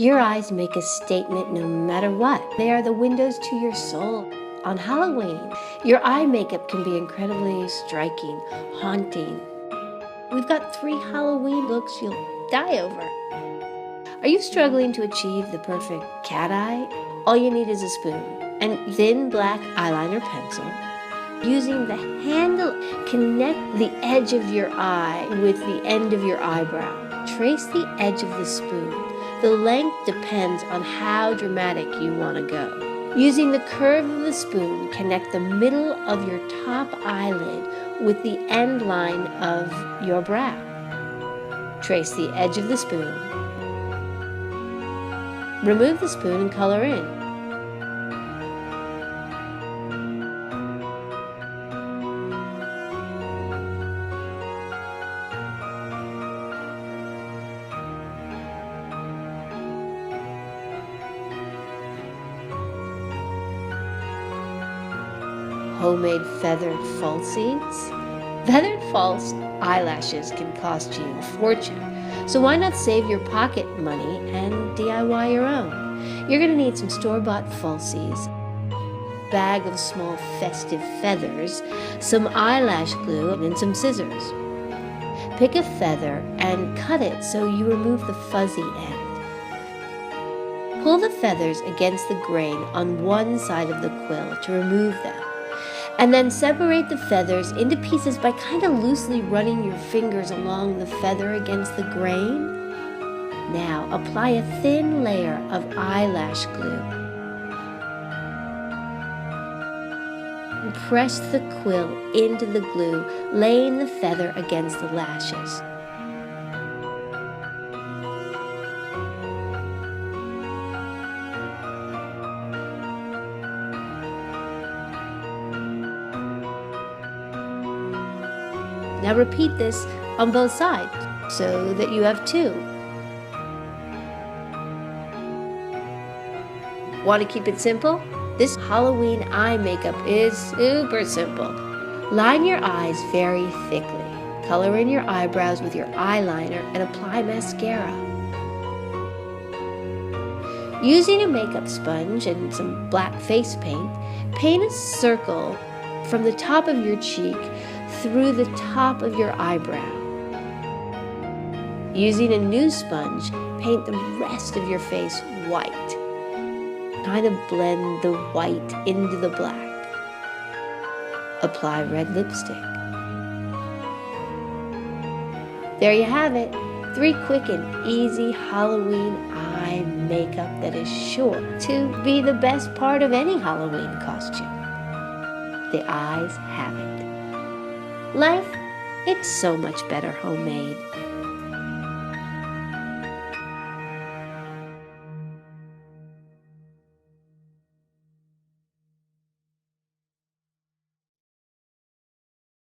Your eyes make a statement no matter what. They are the windows to your soul. On Halloween, your eye makeup can be incredibly striking, haunting. We've got 3 Halloween looks you'll die over. Are you struggling to achieve the perfect cat eye? All you need is a spoon and thin black eyeliner pencil. Using the handle, connect the edge of your eye with the end of your eyebrow. Trace the edge of the spoon. The length depends on how dramatic you want to go. Using the curve of the spoon, connect the middle of your top eyelid with the end line of your brow. Trace the edge of the spoon. Remove the spoon and color in. Homemade feathered falsies. Feathered false eyelashes can cost you a fortune, so why not save your pocket money and DIY your own? You're going to need some store-bought falsies, a bag of small festive feathers, some eyelash glue, and some scissors. Pick a feather and cut it so you remove the fuzzy end. Pull the feathers against the grain on one side of the quill to remove them. And then separate the feathers into pieces by kind of loosely running your fingers along the feather against the grain. Now apply a thin layer of eyelash glue. And press the quill into the glue, laying the feather against the lashes. Now repeat this on both sides so that you have 2. Want to keep it simple? This Halloween eye makeup is super simple. Line your eyes very thickly. Color in your eyebrows with your eyeliner and apply mascara. Using a makeup sponge and some black face paint, paint a circle from the top of your cheek through the top of your eyebrow. Using a new sponge, paint the rest of your face white. Kind of blend the white into the black. Apply red lipstick. There you have it. 3 quick and easy Halloween eye makeup that is sure to be the best part of any Halloween costume. The eyes have it. Life, it's so much better homemade.